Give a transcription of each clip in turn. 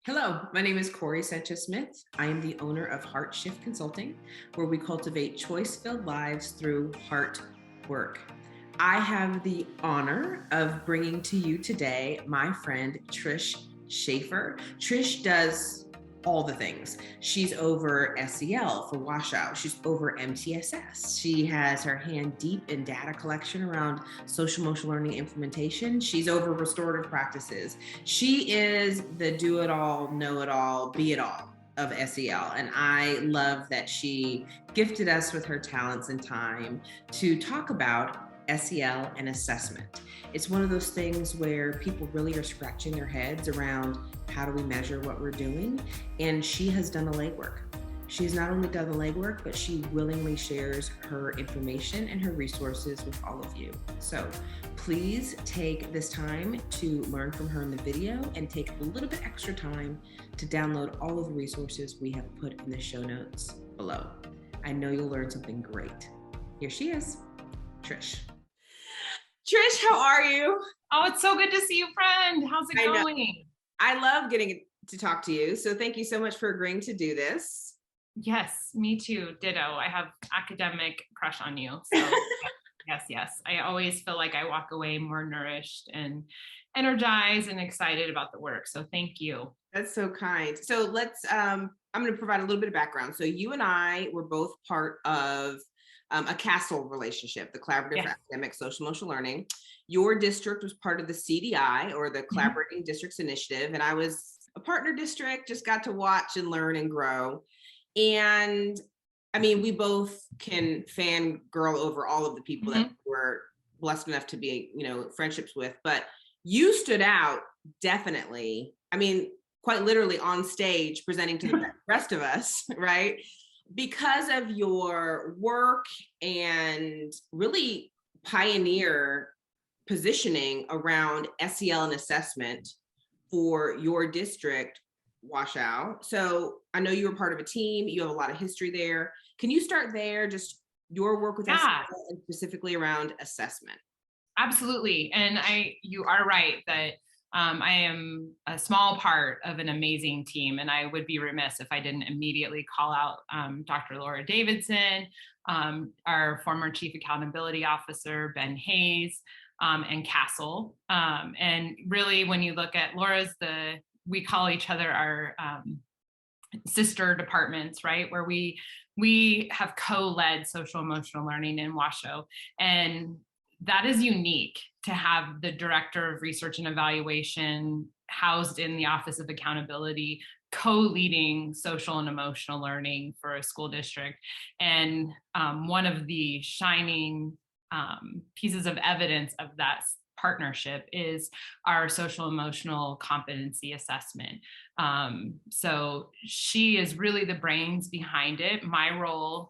Hello, my name is Corey Sanchez-Smith. I am the owner of Heart Shift Consulting, where we cultivate choice-filled lives through heart work. I have the honor of bringing to you today my friend Trish Shaffer. Trish does all the things. She's over SEL for Washoe. She's over MTSS. She has her hand deep in data collection around social emotional learning implementation. She's over restorative practices. She is the do-it-all, know-it-all, be-it-all of SEL. And I love that she gifted us with her talents and time to talk about SEL and assessment. It's one of those things where people really are scratching their heads around how do we measure what we're doing? And she has done the legwork. She's not only done the legwork, but she willingly shares her information and her resources with all of you. So please take this time to learn from her in the video and take a little bit extra time to download all of the resources we have put in the show notes below. I know you'll learn something great. Here she is, Trish. Trish, how are you? Oh, it's so good to see you, friend. How's it going? I love getting to talk to you. So thank you so much for agreeing to do this. Yes, me too. Ditto. I have academic crush on you. So yes. I always feel like I walk away more nourished and energized and excited about the work. So thank you. That's so kind. So I'm going to provide a little bit of background. So you and I were both part of a CASTLE relationship, the Collaborative for Academic Social Emotional Learning. Your district was part of the CDI, or the Collaborating Districts Initiative, and I was a partner district, just got to watch and learn and grow. And I mean, we both can fangirl over all of the people that we're blessed enough to be, friendships with, but you stood out definitely. I mean, quite literally on stage presenting to the rest of us, right? Because of your work and really pioneer positioning around SEL and assessment for your district, Washoe. So I know you were part of a team, you have a lot of history there. Can you start there, just your work with SEL and specifically around assessment? Absolutely. And you are right that I am a small part of an amazing team, and I would be remiss if I didn't immediately call out Dr. Laura Davidson, our former Chief Accountability Officer, Ben Hayes, and CASTLE. And really, when you look at Laura's, we call each other our sister departments, right? Where we have co-led social emotional learning in Washoe. And that is unique to have the director of research and evaluation housed in the Office of Accountability, co-leading social and emotional learning for a school district. And one of the shining pieces of evidence of that partnership is our social emotional competency assessment. So she is really the brains behind it. My role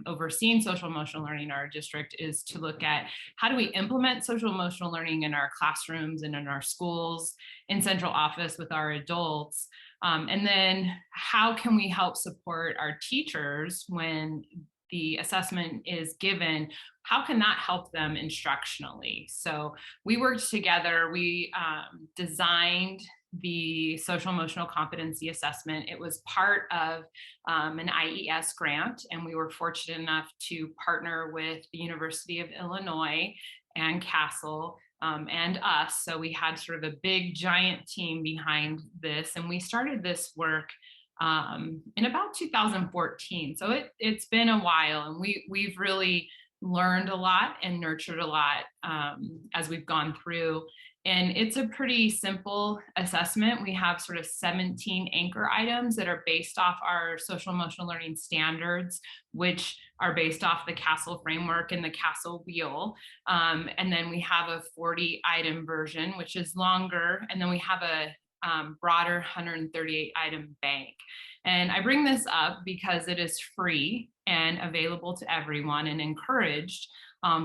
overseeing social emotional learning in our district is to look at how do we implement social emotional learning in our classrooms and in our schools, in central office with our adults. And then how can we help support our teachers when the assessment is given? How can that help them instructionally? So we worked together. We designed the social emotional competency assessment. It was part of an IES grant, and we were fortunate enough to partner with the University of Illinois and CASTLE and us. So we had sort of a big giant team behind this, and we started this work in about 2014. So it's been a while, and we've really learned a lot and nurtured a lot as we've gone through. And it's a pretty simple assessment. We have sort of 17 anchor items that are based off our social emotional learning standards, which are based off the CASTLE framework and the CASTLE wheel. And then we have a 40 item version, which is longer. And then we have a broader 138 item bank. And I bring this up because it is free and available to everyone and encouraged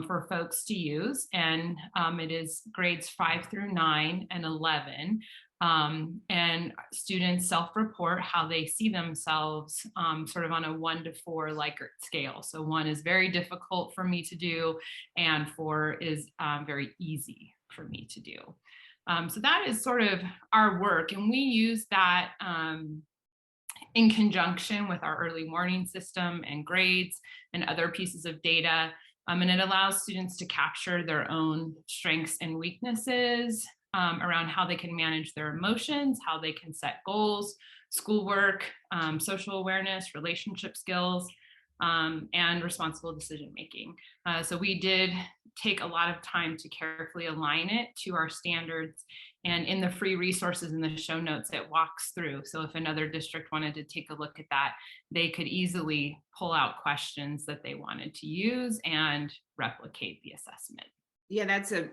for folks to use. And it is grades 5 through 9 and 11. And students self-report how they see themselves sort of on a 1 to 4 Likert scale. So 1 is very difficult for me to do, and 4 is very easy for me to do. So that is sort of our work. And we use that in conjunction with our early warning system and grades and other pieces of data. And it allows students to capture their own strengths and weaknesses around how they can manage their emotions, how they can set goals, schoolwork, social awareness, relationship skills, and responsible decision making. So we did take a lot of time to carefully align it to our standards. And in the free resources in the show notes, it walks through. So if another district wanted to take a look at that, they could easily pull out questions that they wanted to use and replicate the assessment. Yeah, that's a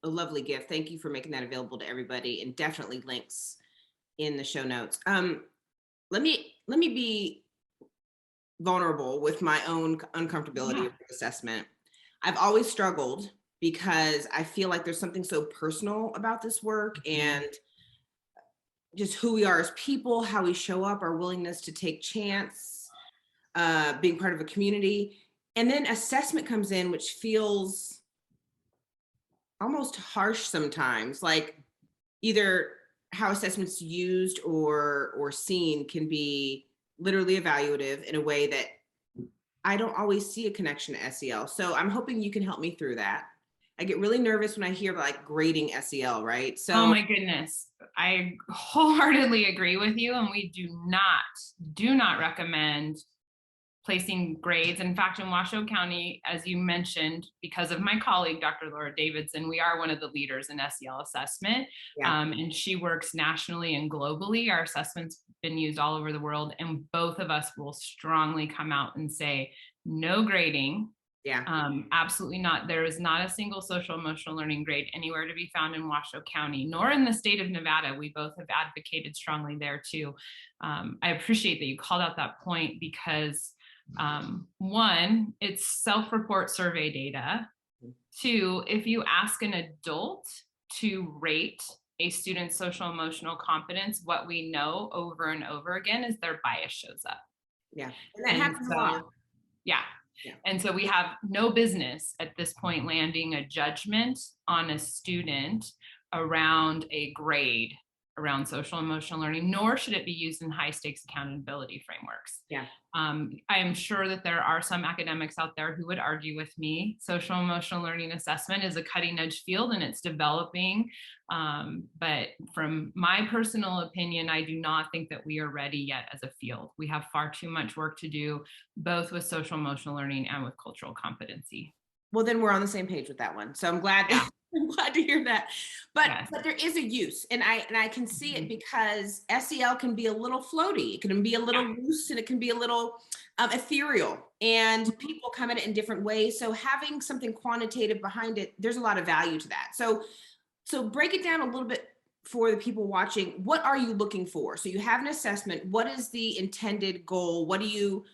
lovely gift. Thank you for making that available to everybody, and definitely links in the show notes. Let me be vulnerable with my own uncomfortability with assessment. I've always struggled because I feel like there's something so personal about this work, and just who we are as people, how we show up, our willingness to take chance, being part of a community. And then assessment comes in, which feels almost harsh sometimes, like either how assessment's used or seen can be literally evaluative in a way that I don't always see a connection to SEL. So I'm hoping you can help me through that. I get really nervous when I hear about like grading SEL, right? So oh my goodness, I wholeheartedly agree with you. And we do not recommend placing grades. In fact, in Washoe County, as you mentioned, because of my colleague, Dr. Laura Davidson, we are one of the leaders in SEL assessment. Yeah. And she works nationally and globally. Our assessment's been used all over the world. And both of us will strongly come out and say, no grading. Yeah. Absolutely not. There is not a single social emotional learning grade anywhere to be found in Washoe County, nor in the state of Nevada. We both have advocated strongly there too. I appreciate that you called out that point because one, it's self-report survey data. Two, if you ask an adult to rate a student's social emotional competence, what we know over and over again is their bias shows up. Yeah. And that happens a lot. Yeah. And so we have no business at this point landing a judgment on a student around a grade around social emotional learning, nor should it be used in high stakes accountability frameworks. Yeah. I am sure that there are some academics out there who would argue with me. Social emotional learning assessment is a cutting edge field and it's developing. But from my personal opinion, I do not think that we are ready yet as a field. We have far too much work to do, both with social emotional learning and with cultural competency. Well, then we're on the same page with that one. So I'm glad. Yeah. I'm glad to hear that. But Yes. but there is a use, and I can see it because SEL can be a little floaty. It can be a little loose, and it can be a little ethereal. And people come at it in different ways. So having something quantitative behind it, there's a lot of value to that. So break it down a little bit for the people watching. What are you looking for? So you have an assessment. What is the intended goal? What is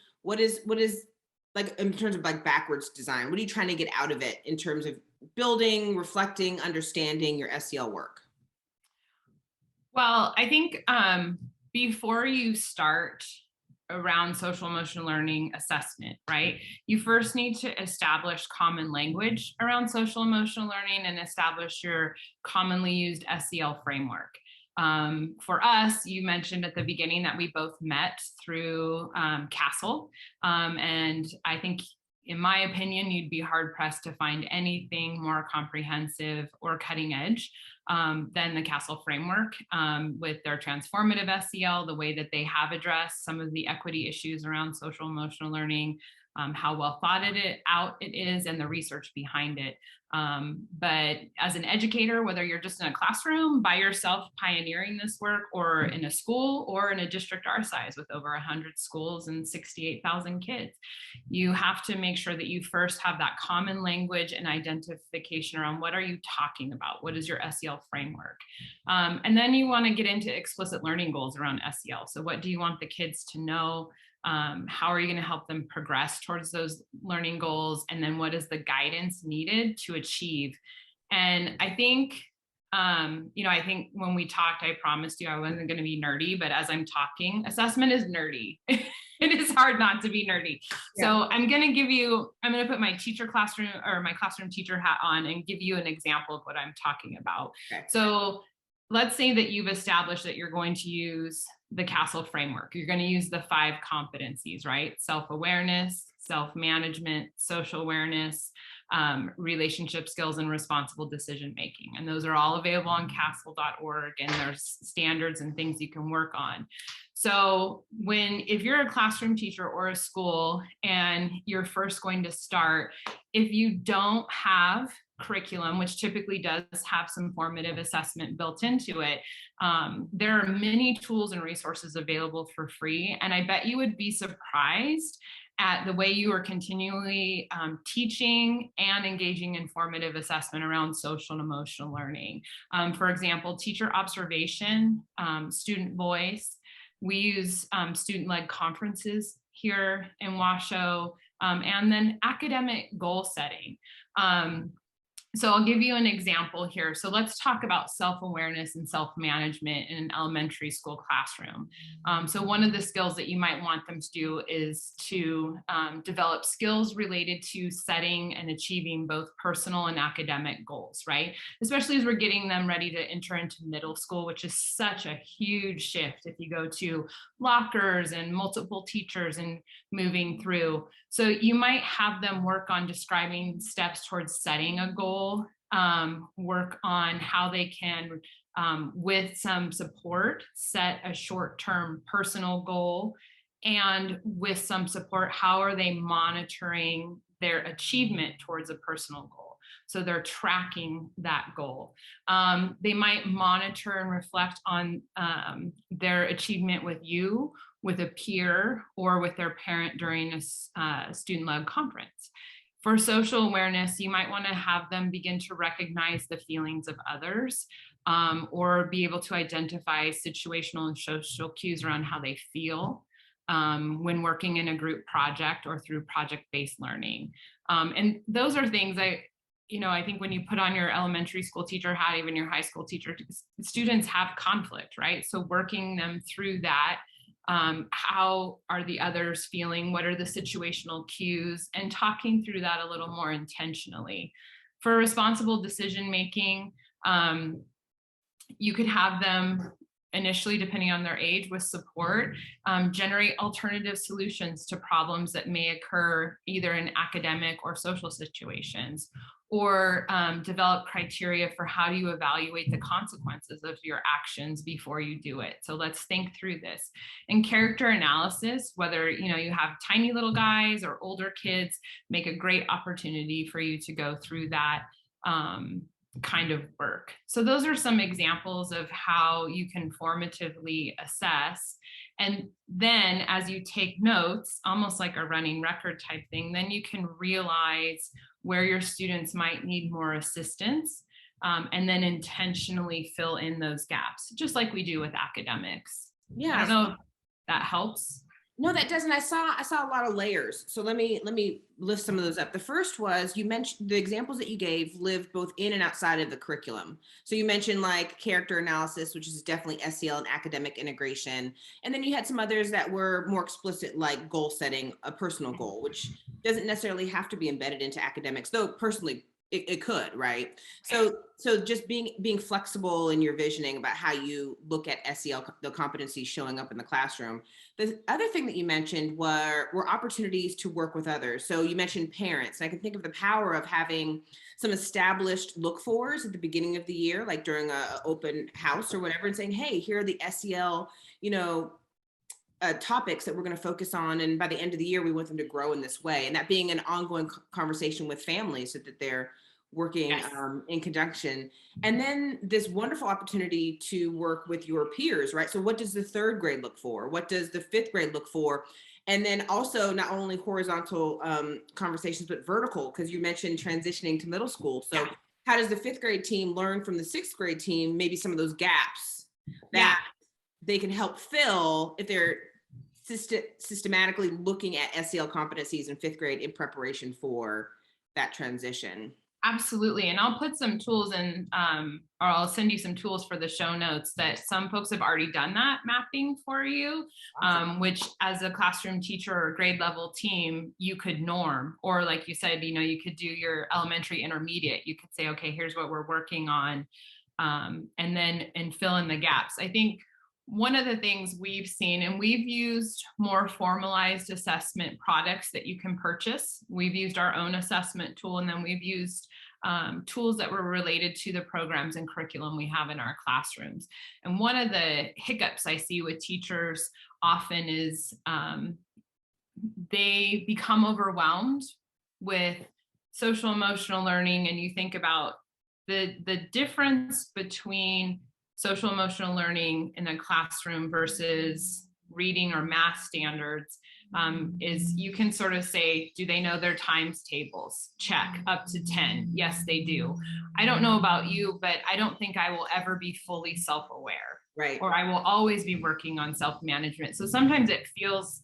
like in terms of like backwards design? What are you trying to get out of it in terms of building, reflecting, understanding your SEL work? Well, I think before you start around social emotional learning assessment, right, you first need to establish common language around social emotional learning and establish your commonly used SEL framework. For us, you mentioned at the beginning that we both met through CASEL. And I think, in my opinion, you'd be hard pressed to find anything more comprehensive or cutting edge than the CASEL framework with their transformative SEL, the way that they have addressed some of the equity issues around social emotional learning, how well thought out it is, and the research behind it. But as an educator, whether you're just in a classroom by yourself pioneering this work, or in a school, or in a district our size with over 100 schools and 68,000 kids, you have to make sure that you first have that common language and identification around what are you talking about? What is your SEL framework? And then you want to get into explicit learning goals around SEL. So what do you want the kids to know? How are you going to help them progress towards those learning goals? And then what is the guidance needed to achieve? And I think, I think when we talked, I promised you I wasn't going to be nerdy, but as I'm talking, assessment is nerdy. It is hard not to be nerdy. Yeah. So I'm going to put my classroom teacher hat on and give you an example of what I'm talking about. Okay. So let's say that you've established that you're going to use the CASTLE framework. You're going to use the 5 competencies, right? Self-awareness, self-management, social awareness, relationship skills, and responsible decision making. And those are all available on castle.org, and there's standards and things you can work on. So if you're a classroom teacher or a school and you're first going to start, if you don't have curriculum, which typically does have some formative assessment built into it, there are many tools and resources available for free. And I bet you would be surprised at the way you are continually teaching and engaging in formative assessment around social and emotional learning. For example, teacher observation, student voice. We use student-led conferences here in Washoe, and then academic goal setting. So I'll give you an example here. So let's talk about self-awareness and self-management in an elementary school classroom. So one of the skills that you might want them to do is to develop skills related to setting and achieving both personal and academic goals, right? Especially as we're getting them ready to enter into middle school, which is such a huge shift if you go to lockers and multiple teachers and moving through. So you might have them work on describing steps towards setting a goal, work on how they can, with some support, set a short-term personal goal, and with some support, how are they monitoring their achievement towards a personal goal? So they're tracking that goal. They might monitor and reflect on their achievement with you, with a peer, or with their parent during a student-led conference. For social awareness, you might want to have them begin to recognize the feelings of others, or be able to identify situational and social cues around how they feel when working in a group project or through project-based learning. And those are things I think when you put on your elementary school teacher hat, even your high school teacher, students have conflict, right? So working them through that, how are the others feeling? What are the situational cues? And talking through that a little more intentionally. For responsible decision making, you could have them initially, depending on their age, with support, generate alternative solutions to problems that may occur either in academic or social situations, or develop criteria for how do you evaluate the consequences of your actions before you do it. So let's think through this. And character analysis, whether you have tiny little guys or older kids, make a great opportunity for you to go through that kind of work. So those are some examples of how you can formatively assess. And then as you take notes, almost like a running record type thing, then you can realize where your students might need more assistance, and then intentionally fill in those gaps, just like we do with academics. Yeah. I don't know if that helps. No, that doesn't. I saw a lot of layers. So let me lift some of those up. The first was, you mentioned the examples that you gave lived both in and outside of the curriculum. So you mentioned like character analysis, which is definitely SEL and academic integration. And then you had some others that were more explicit, like goal setting, a personal goal, which doesn't necessarily have to be embedded into academics, though personally it could, right? So just being flexible in your visioning about how you look at SEL, the competencies showing up in the classroom. The other thing that you mentioned were opportunities to work with others. So you mentioned parents, and I can think of the power of having some established look-fors at the beginning of the year, like during an open house or whatever, and saying, hey, here are the SEL, topics that we're going to focus on. And by the end of the year, we want them to grow in this way. And that being an ongoing conversation with families so that they're working in conjunction. And then this wonderful opportunity to work with your peers, right? So what does the 3rd grade look for? What does the 5th grade look for? And then also not only horizontal conversations, but vertical, because you mentioned transitioning to middle school. So how does the 5th grade team learn from the 6th grade team, maybe some of those gaps that they can help fill if they're systematically looking at SEL competencies in 5th grade in preparation for that transition? Absolutely. And I'll put some tools in, or I'll send you some tools for the show notes that some folks have already done that mapping for you, which as a classroom teacher or grade level team, you could norm, or like you said, you could do your elementary intermediate. You could say, okay, here's what we're working on. and fill in the gaps. I think one of the things we've seen, and we've used more formalized assessment products that you can purchase. We've used our own assessment tool, and then we've used tools that were related to the programs and curriculum we have in our classrooms. And one of the hiccups I see with teachers often is they become overwhelmed with social emotional learning. And you think about the difference between social emotional learning in a classroom versus reading or math standards is you can sort of say, do they know their times tables? Check, up to 10. Yes, they do. I don't know about you, but I don't think I will ever be fully self-aware. Right. Or I will always be working on self-management. So sometimes it feels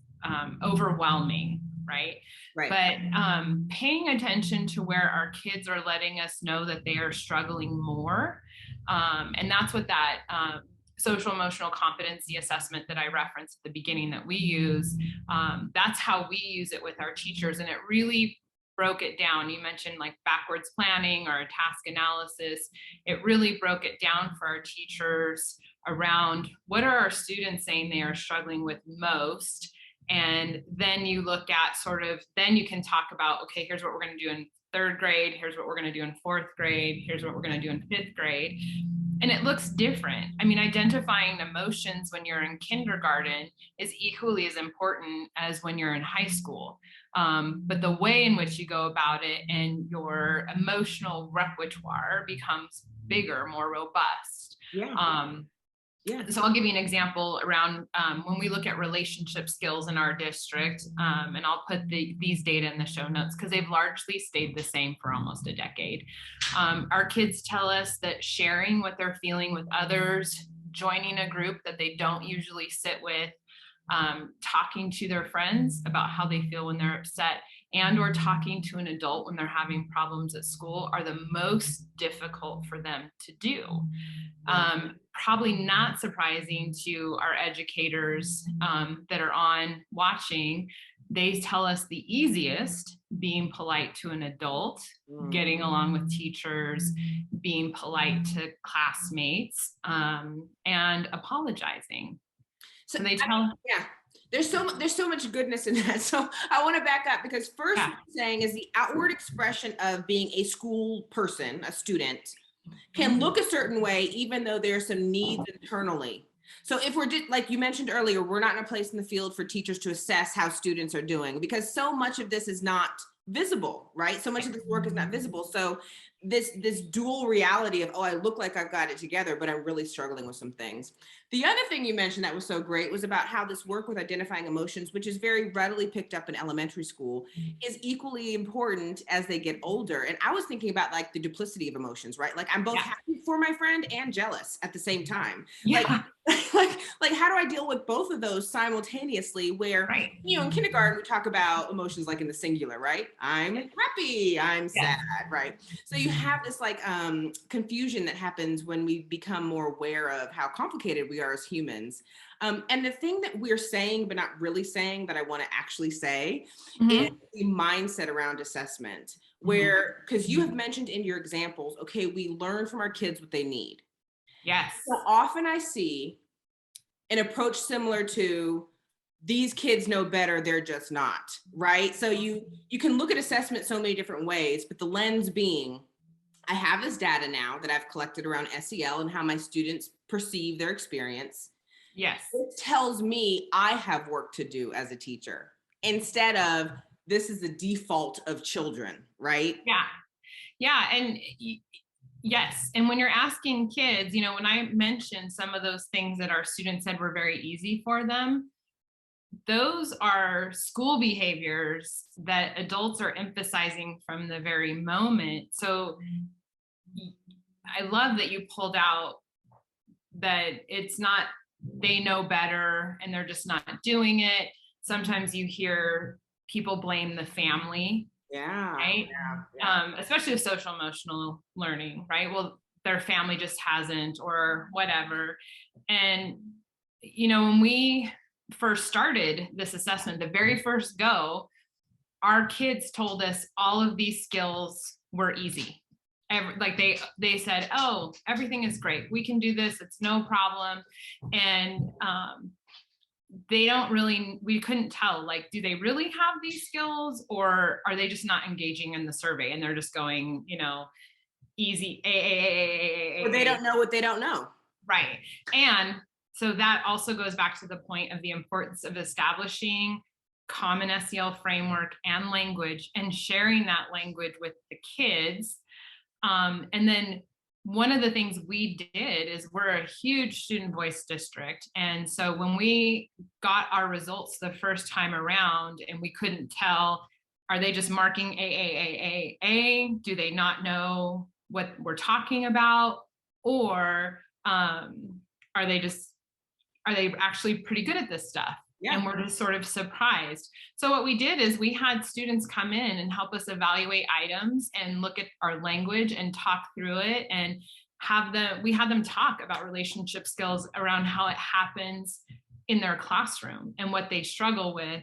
overwhelming, right? Right. But paying attention to where our kids are letting us know that they are struggling more. And that's what that social emotional competency assessment that I referenced at the beginning that we use, that's how we use it with our teachers. And it really broke it down. You mentioned like backwards planning or task analysis. It really broke it down for our teachers around what are our students saying they are struggling with most. And then you look at sort of, then you can talk about, okay, here's what we're going to do in third grade. Here's what we're going to do in fourth grade. Here's what we're going to do in fifth grade. And it looks different. I mean, identifying emotions when you're in kindergarten is equally as important as when you're in high school. But the way in which you go about it and your emotional repertoire becomes bigger, more robust. Yeah. Yeah. So I'll give you an example around when we look at relationship skills in our district, and I'll put these data in the show notes because they've largely stayed the same for almost a decade. Our kids tell us that sharing what they're feeling with others, joining a group that they don't usually sit with, talking to their friends about how they feel when they're upset, and or talking to an adult when they're having problems at school are the most difficult for them to do. Probably not surprising to our educators that are on watching. They tell us the easiest, being polite to an adult, getting along with teachers, being polite to classmates, and apologizing. So they tell, yeah, there's so much goodness in that. So I want to back up because first what you're saying is the outward expression of being a school person, a student, can look a certain way, even though there's some needs internally. So if we're just, like you mentioned earlier, we're not in a place in the field for teachers to assess how students are doing because so much of this is not visible, right? So much of this work is not visible. So this dual reality of, oh, I look like I've got it together, but I'm really struggling with some things. The other thing you mentioned that was so great was about how this work with identifying emotions, which is very readily picked up in elementary school, is equally important as they get older. And I was thinking about like the duplicity of emotions, right? Like I'm both happy for my friend and jealous at the same time. yeah. Like how do I deal with both of those simultaneously where, you know, in kindergarten, we talk about emotions like in the singular, right? I'm happy, I'm sad, right? So you have this like confusion that happens when we become more aware of how complicated we are as humans. And the thing that we're saying, but not really saying that I want to actually say is the mindset around assessment, where, because you have mentioned in your examples, okay, we learn from our kids what they need. Yes. So often I see an approach similar to these kids know better, they're just not, right? So you can look at assessment so many different ways, but the lens being, I have this data now that I've collected around SEL and how my students perceive their experience. Yes. It tells me I have work to do as a teacher instead of this is the default of children, right? Yeah. Yeah. And yes. And when you're asking kids, you know, when I mentioned some of those things that our students said were very easy for them, those are school behaviors that adults are emphasizing from the very moment. So I love that you pulled out that it's not, they know better and they're just not doing it. Sometimes you hear people blame the family. Yeah. Right. Yeah. Especially with social emotional learning, right? Well, their family just hasn't or whatever. And, you know, when we first started this assessment, the very first go, our kids told us all of these skills were easy. like they said, oh, everything is great, we can do this, it's no problem. And they don't really, we couldn't tell, like, do they really have these skills, or are they just not engaging in the survey and they're just going, easy Or they don't know what they don't know. right. And so that also goes back to the point of the importance of establishing common SEL framework and language, and sharing that language with the kids. And then one of the things we did is, we're a huge student voice district. And so when we got our results the first time around and we couldn't tell, are they just marking A? Do they not know what we're talking about? Or are they actually pretty good at this stuff? Yeah. And we're just sort of surprised. So what we did is we had students come in and help us evaluate items and look at our language and talk through it, and we had them talk about relationship skills around how it happens in their classroom and what they struggle with.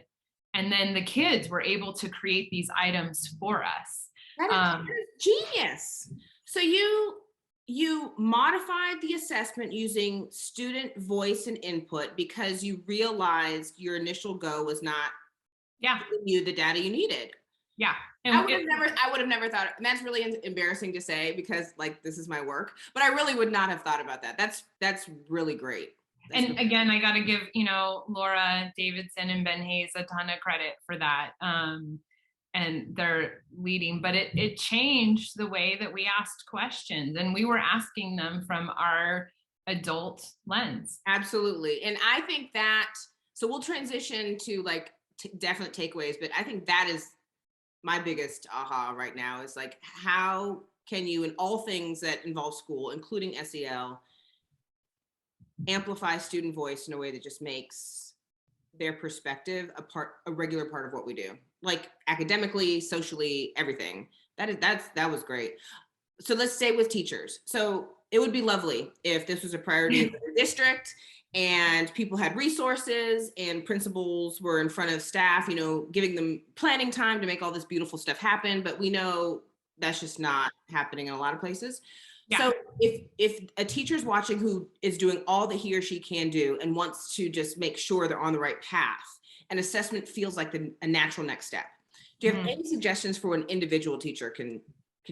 And then the kids were able to create these items for us. That is genius. So you modified the assessment using student voice and input because you realized your initial go was not giving you the data you needed. Yeah. And I would have never thought, and that's really embarrassing to say because, like, this is my work, but I really would not have thought about that. That's really great. And again, I got to give, Laura Davidson and Ben Hayes a ton of credit for that. And they're leading, but it changed the way that we asked questions, and we were asking them from our adult lens. Absolutely. And I think that, so we'll transition to like definite takeaways, but I think that is my biggest aha right now, is like, how can you, in all things that involve school, including SEL, amplify student voice in a way that just makes their perspective a regular part of what we do, like academically, socially, everything. That was great. So let's stay with teachers. So it would be lovely if this was a priority of the district and people had resources and principals were in front of staff, giving them planning time to make all this beautiful stuff happen. But we know that's just not happening in a lot of places. Yeah. So if a teacher's watching who is doing all that he or she can do and wants to just make sure they're on the right path, an assessment feels like a natural next step. Do you have any suggestions for what an individual teacher can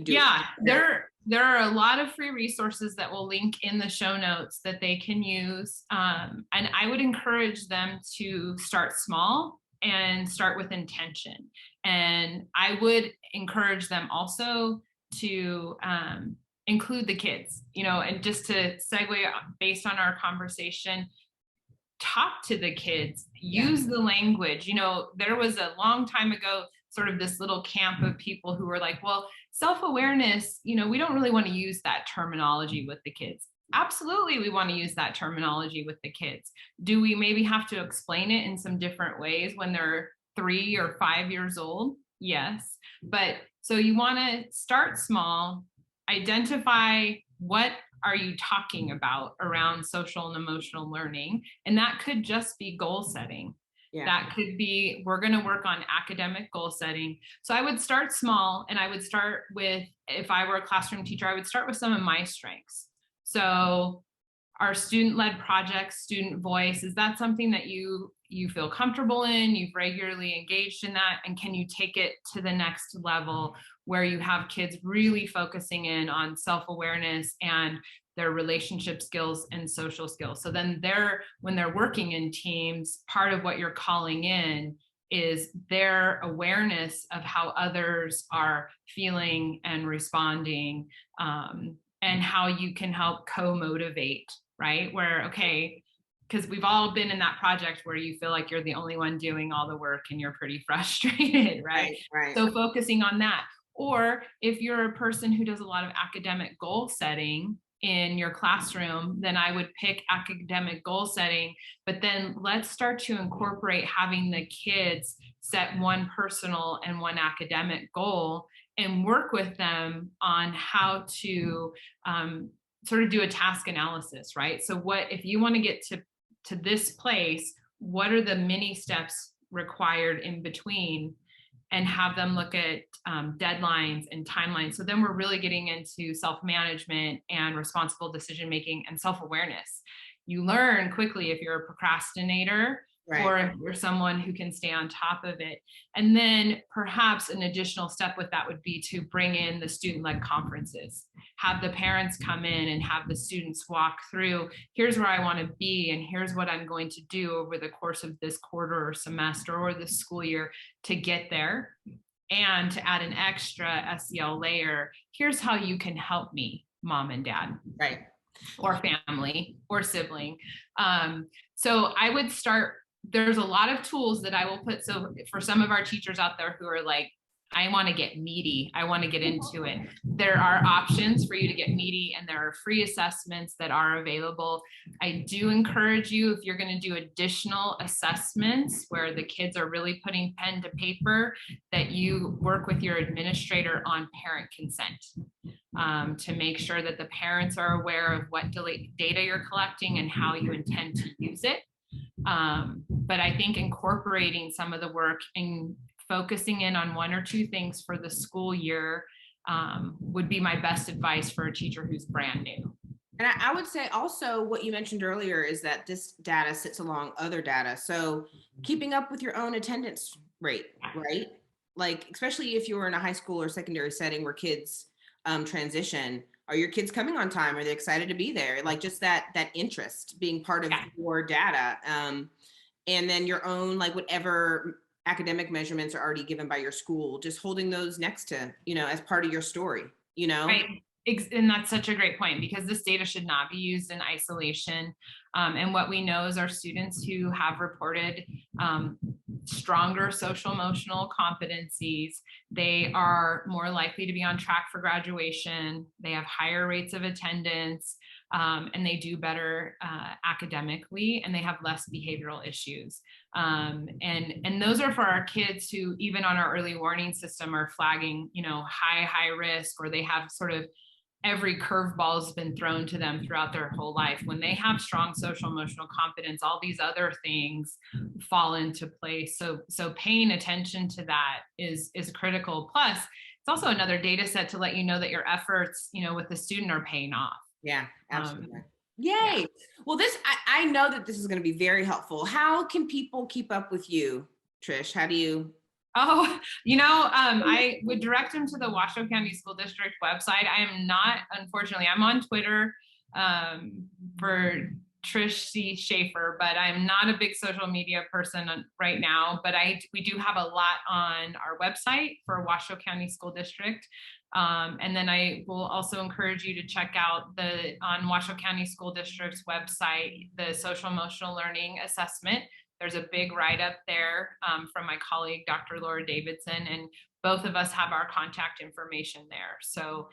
do? Yeah, there are a lot of free resources that will link in the show notes that they can use. And I would encourage them to start small and start with intention. And I would encourage them also to include the kids, and just to segue based on our conversation, talk to the kids, use the language. There was a long time ago, sort of this little camp of people who were like, well, self-awareness, we don't really want to use that terminology with the kids. Absolutely, we want to use that terminology with the kids. Do we maybe have to explain it in some different ways when they're 3 or 5 years old? Yes. But so you want to start small, identify what are you talking about around social and emotional learning. And that could just be goal setting. Yeah. That could be, we're going to work on academic goal setting. So I would start small, and I would start with, if I were a classroom teacher, I would start with some of my strengths. So our student-led projects, student voice, is that something that you feel comfortable in? You've regularly engaged in that? And can you take it to the next level where you have kids really focusing in on self-awareness and their relationship skills and social skills? So then when they're working in teams, part of what you're calling in is their awareness of how others are feeling and responding, and how you can help co-motivate, right? Where, okay, because we've all been in that project where you feel like you're the only one doing all the work and you're pretty frustrated, right? Right. So focusing on that. Or if you're a person who does a lot of academic goal setting in your classroom, then I would pick academic goal setting, but then let's start to incorporate having the kids set one personal and one academic goal and work with them on how to sort of do a task analysis, right? So what, if you want to get to this place, what are the mini steps required in between? and have them look at deadlines and timelines. So then we're really getting into self-management and responsible decision-making and self-awareness. You learn quickly if you're a procrastinator, Right. or if you're someone who can stay on top of it. And then perhaps an additional step with that would be to bring in the student-led conferences, have the parents come in and have the students walk through, here's where I want to be, and here's what I'm going to do over the course of this quarter or semester or this school year to get there. And to add an extra SEL layer, here's how you can help me, mom and dad. Right. Or family or sibling. So I would start, there's a lot of tools that I will put. So for some of our teachers out there who are like, I want to get meaty, I want to get into it, there are options for you to get meaty, and there are free assessments that are available. I do encourage you, if you're going to do additional assessments where the kids are really putting pen to paper, that you work with your administrator on parent consent. To make sure that the parents are aware of what data you're collecting and how you intend to use it. But I think incorporating some of the work and focusing in on one or two things for the school year would be my best advice for a teacher who's brand new. And I would say also what you mentioned earlier is that this data sits along other data. So keeping up with your own attendance rate, right? Like, especially if you're in a high school or secondary setting where kids transition, are your kids coming on time? Are they excited to be there? Like, just that interest being part of your data. And then your own, like, whatever academic measurements are already given by your school, just holding those next to, as part of your story, Right. And that's such a great point, because this data should not be used in isolation. And what we know is our students who have reported stronger social emotional competencies, they are more likely to be on track for graduation. They have higher rates of attendance, and they do better academically, and they have less behavioral issues. And those are for our kids who, even on our early warning system, are flagging, high risk, or they have sort of every curveball has been thrown to them throughout their whole life. When they have strong social emotional competence, all these other things fall into place. So paying attention to that is critical. Plus, it's also another data set to let you know that your efforts, with the student are paying off. Yeah, absolutely. Yay. Yeah. Well, I know that this is going to be very helpful. How can people keep up with you, Trish? How do you? Oh, I would direct them to the Washoe County School District website. I am not, unfortunately, I'm on Twitter for Trish Shaffer, but I'm not a big social media person right now. But we do have a lot on our website for Washoe County School District. And then I will also encourage you to check out on Washoe County School District's website, the social emotional learning assessment. There's a big write-up there from my colleague, Dr. Laura Davidson, and both of us have our contact information there. So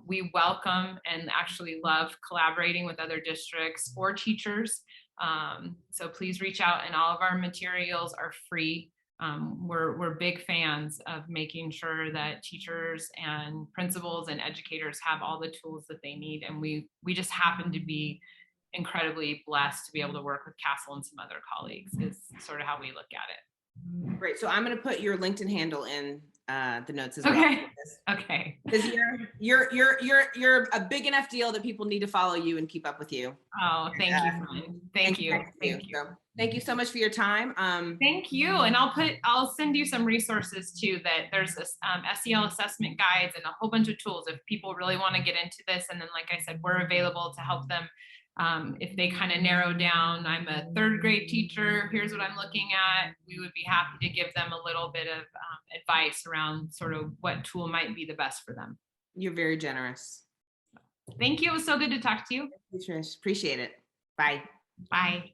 we welcome and actually love collaborating with other districts or teachers. So please reach out, and all of our materials are free. We're big fans of making sure that teachers and principals and educators have all the tools that they need. And we just happen to be incredibly blessed to be able to work with Castle and some other colleagues, is sort of how we look at it. Great. So I'm going to put your LinkedIn handle in the notes as well. Okay. Because you're a big enough deal that people need to follow you and keep up with you. Oh, thank you, friend. Thank you. So, thank you so much for your time. Thank you. And I'll send you some resources too. That there's this SEL assessment guides and a whole bunch of tools if people really want to get into this. And then, like I said, we're available to help them. If they kind of narrow down, I'm a third grade teacher, here's what I'm looking at, we would be happy to give them a little bit of advice around sort of what tool might be the best for them. You're very generous. Thank you. It was so good to talk to you. Thank you, Trish. Appreciate it. Bye. Bye.